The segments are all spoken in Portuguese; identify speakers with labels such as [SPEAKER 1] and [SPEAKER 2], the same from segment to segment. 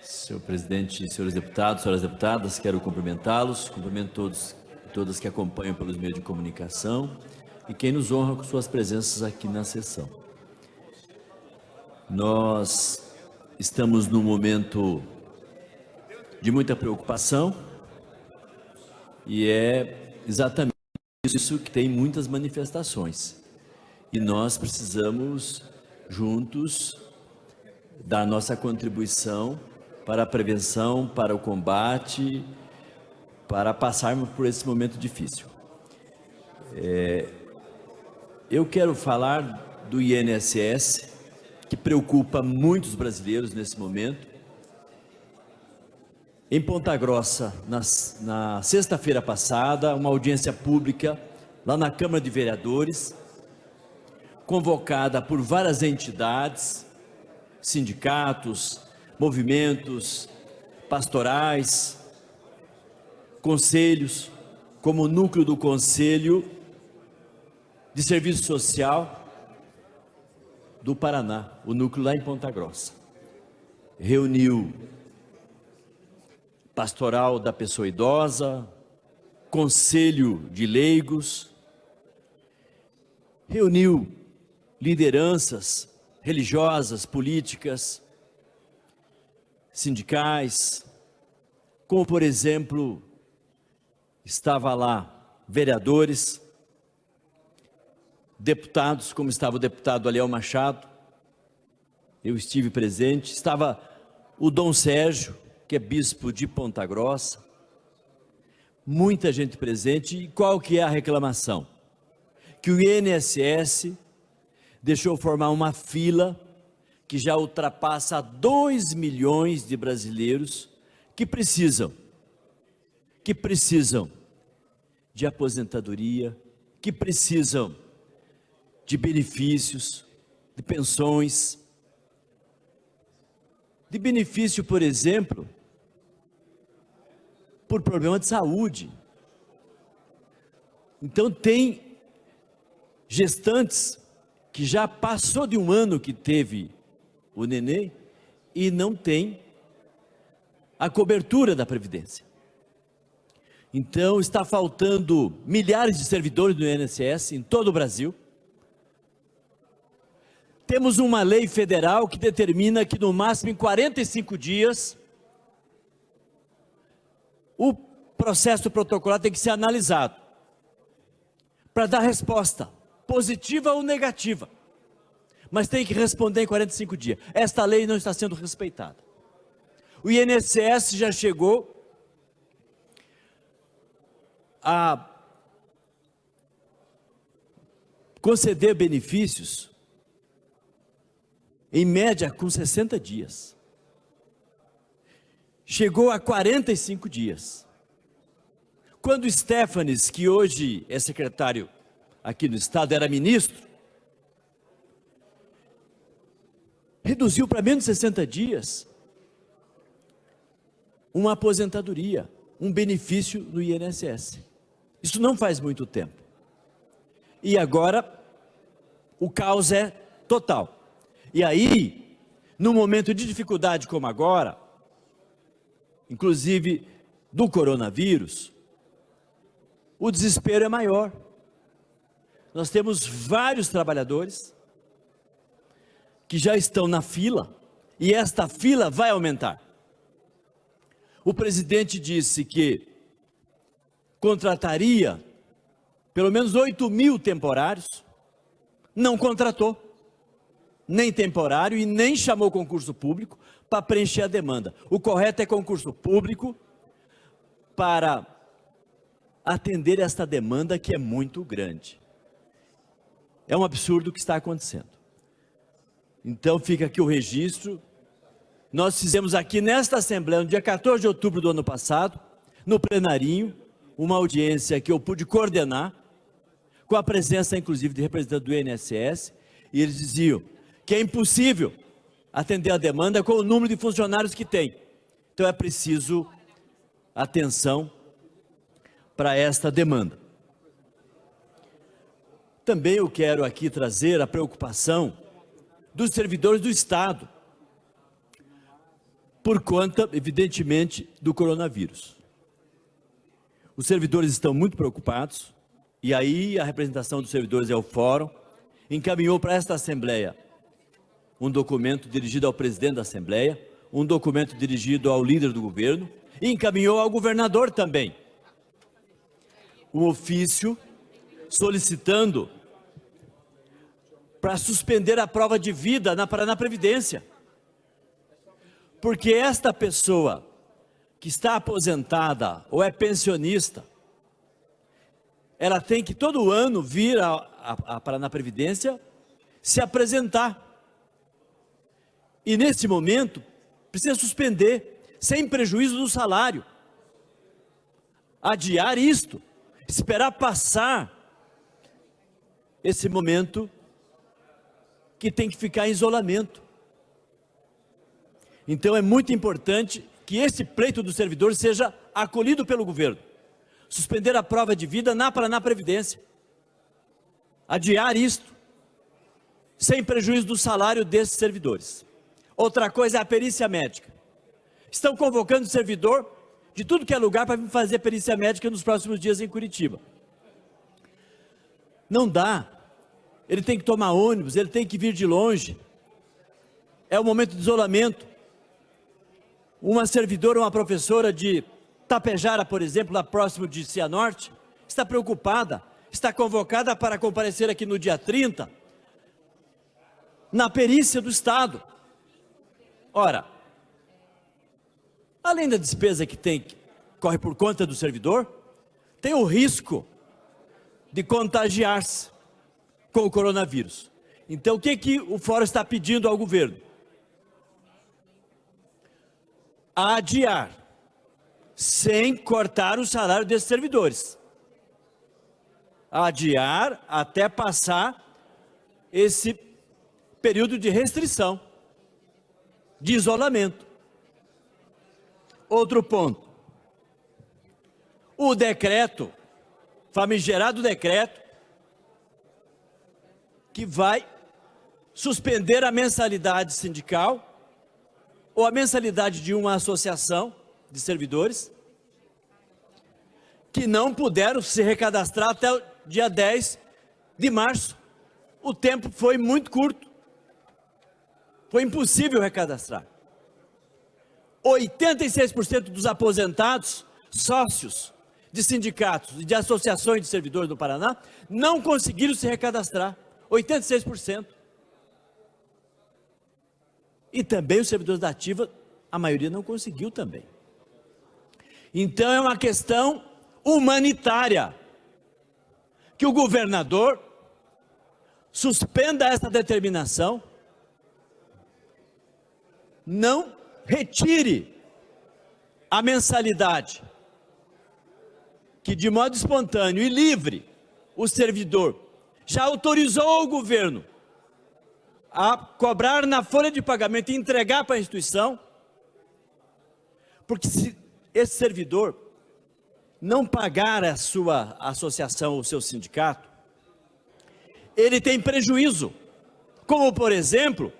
[SPEAKER 1] Senhor presidente, senhores deputados, senhoras deputadas, quero cumprimentá-los, cumprimento todos e todas que acompanham pelos meios de comunicação e quem nos honra com suas presenças aqui na sessão. Nós estamos num momento de muita preocupação e é exatamente isso que tem muitas manifestações. E nós precisamos, juntos, dar nossa contribuição para a prevenção, para o combate, para passarmos por esse momento difícil. Eu quero falar do INSS, que preocupa muitos brasileiros nesse momento. Em Ponta Grossa, na sexta-feira passada, uma audiência pública lá na Câmara de Vereadores, convocada por várias entidades, sindicatos, movimentos pastorais, conselhos, como o núcleo do Conselho de Serviço Social do Paraná, o núcleo lá em Ponta Grossa. Reuniu pastoral da pessoa idosa, conselho de leigos, reuniu lideranças religiosas, políticas, sindicais, como por exemplo, estava lá vereadores, deputados, como estava o deputado Aliel Machado, eu estive presente, estava o Dom Sérgio, que é bispo de Ponta Grossa, muita gente presente. E qual que é a reclamação? Que o INSS deixou formar uma fila que já ultrapassa 2 milhões de brasileiros que precisam de aposentadoria, que precisam de benefícios, de pensões, de benefício, por exemplo, por problema de saúde. Então tem gestantes que já passou de um ano que teve o neném e não tem a cobertura da Previdência. Então está faltando milhares de servidores do INSS em todo o Brasil. Temos uma lei federal que determina que no máximo em 45 dias o processo protocolar tem que ser analisado para dar resposta positiva ou negativa, mas tem que responder em 45 dias. Esta lei não está sendo respeitada. O INSS já chegou a conceder benefícios em média com 60 dias. Chegou a 45 dias. Quando Stefanes, que hoje é secretário aqui no Estado, era ministro, reduziu para menos de 60 dias uma aposentadoria, um benefício do INSS. Isso não faz muito tempo. E agora o caos é total. E aí, num momento de dificuldade como agora, inclusive do coronavírus, o desespero é maior. Nós temos vários trabalhadores que já estão na fila e esta fila vai aumentar. O presidente disse que contrataria pelo menos 8 mil temporários, não contratou nem temporário e nem chamou concurso público para preencher a demanda. O correto é concurso público para atender esta demanda que é muito grande. É um absurdo o que está acontecendo. Então fica aqui o registro. Nós fizemos aqui nesta Assembleia, no dia 14 de outubro do ano passado, no plenarinho, uma audiência que eu pude coordenar, com a presença inclusive de representantes do INSS, e eles diziam que é impossível atender a demanda com o número de funcionários que tem. Então é preciso atenção para esta demanda. Também eu quero aqui trazer a preocupação dos servidores do Estado. por conta, evidentemente, do coronavírus. Os servidores estão muito preocupados, e aí a representação dos servidores é o Fórum, encaminhou para esta Assembleia um documento dirigido ao presidente da Assembleia, um documento dirigido ao líder do governo, e encaminhou ao governador também um ofício solicitando para suspender a prova de vida na Paraná Previdência. Porque esta pessoa que está aposentada ou é pensionista, ela tem que todo ano vir à Paraná Previdência se apresentar. E nesse momento, precisa suspender, sem prejuízo do salário. Adiar isto, esperar passar esse momento que tem que ficar em isolamento. Então é muito importante que esse pleito do servidor seja acolhido pelo governo. Suspender a prova de vida na Paraná Previdência. Adiar isto, sem prejuízo do salário desses servidores. Outra coisa é a perícia médica. Estão convocando o servidor de tudo que é lugar para vir fazer perícia médica nos próximos dias em Curitiba. Não dá. Ele tem que tomar ônibus, ele tem que vir de longe. É um momento de isolamento. Uma servidora, uma professora de Tapejara, por exemplo, lá próximo de Cianorte, está preocupada, está convocada para comparecer aqui no dia 30, na perícia do Estado. Ora, além da despesa que corre por conta do servidor, tem o risco de contagiar-se com o coronavírus. Então, o que o Fórum está pedindo ao governo? Adiar, sem cortar o salário desses servidores. Adiar até passar esse período de restrição, de isolamento. Outro ponto. O decreto, famigerado decreto, que vai suspender a mensalidade sindical ou a mensalidade de uma associação de servidores que não puderam se recadastrar até o dia 10 de março. O tempo foi muito curto. Foi impossível recadastrar. 86% dos aposentados, sócios de sindicatos e de associações de servidores do Paraná, não conseguiram se recadastrar. 86%. E também os servidores da ativa, a maioria não conseguiu também. Então é uma questão humanitária, que o governador suspenda essa determinação, não retire a mensalidade, que de modo espontâneo e livre, o servidor já autorizou o governo a cobrar na folha de pagamento e entregar para a instituição, porque se esse servidor não pagar a sua associação ou seu sindicato, ele tem prejuízo, como por exemplo,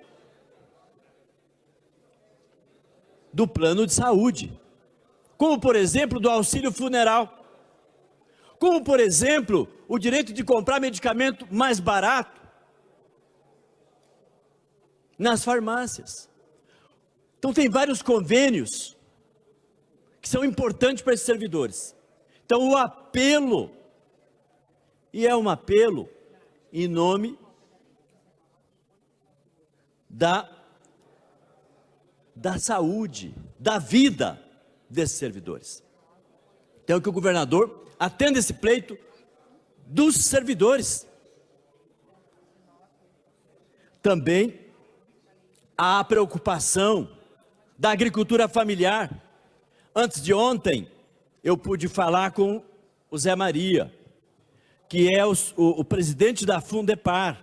[SPEAKER 1] do plano de saúde, como por exemplo do auxílio funeral, como por exemplo o direito de comprar medicamento mais barato nas farmácias. Então tem vários convênios que são importantes para esses servidores. Então o apelo, e é um apelo em nome da saúde, da vida desses servidores. Então que o governador atenda esse pleito dos servidores. Também há a preocupação da agricultura familiar. Antes de ontem, eu pude falar com o Zé Maria, que é o presidente da Fundepar,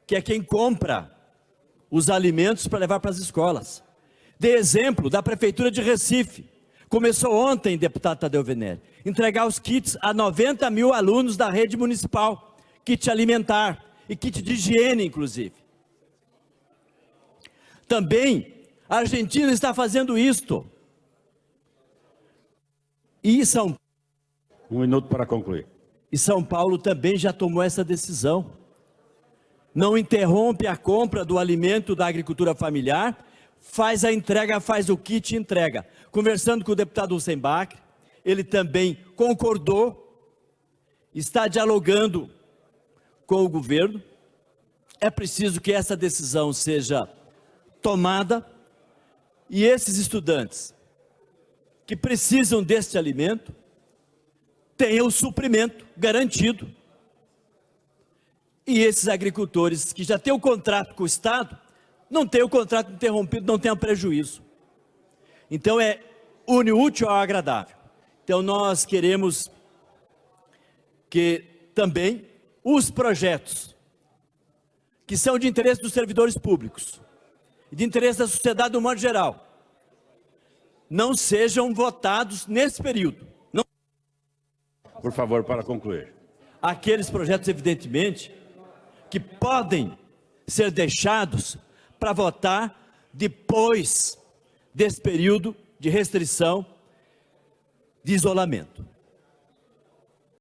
[SPEAKER 1] que é quem compra os alimentos para levar para as escolas. Dei exemplo da Prefeitura de Recife. Começou ontem, deputado Tadeu Venere, entregar os kits a 90 mil alunos da rede municipal, kit alimentar e kit de higiene, inclusive. Também A Argentina está fazendo isto. E
[SPEAKER 2] Um minuto para concluir.
[SPEAKER 1] E São Paulo também já tomou essa decisão. Não interrompe a compra do alimento da agricultura familiar, faz a entrega, faz o kit e entrega. Conversando com o deputado Hussein Bacri, ele também concordou, está dialogando com o governo. É preciso que essa decisão seja tomada e esses estudantes que precisam deste alimento tenham o suprimento garantido. E esses agricultores que já têm o contrato com o Estado, não tenham o contrato interrompido, não tenham prejuízo. Então une o útil ao agradável. Então nós queremos que também os projetos que são de interesse dos servidores públicos e de interesse da sociedade do modo geral, não sejam votados nesse período. Não...
[SPEAKER 2] Por favor, para concluir.
[SPEAKER 1] Aqueles projetos, evidentemente, que podem ser deixados para votar depois desse período de restrição, de isolamento.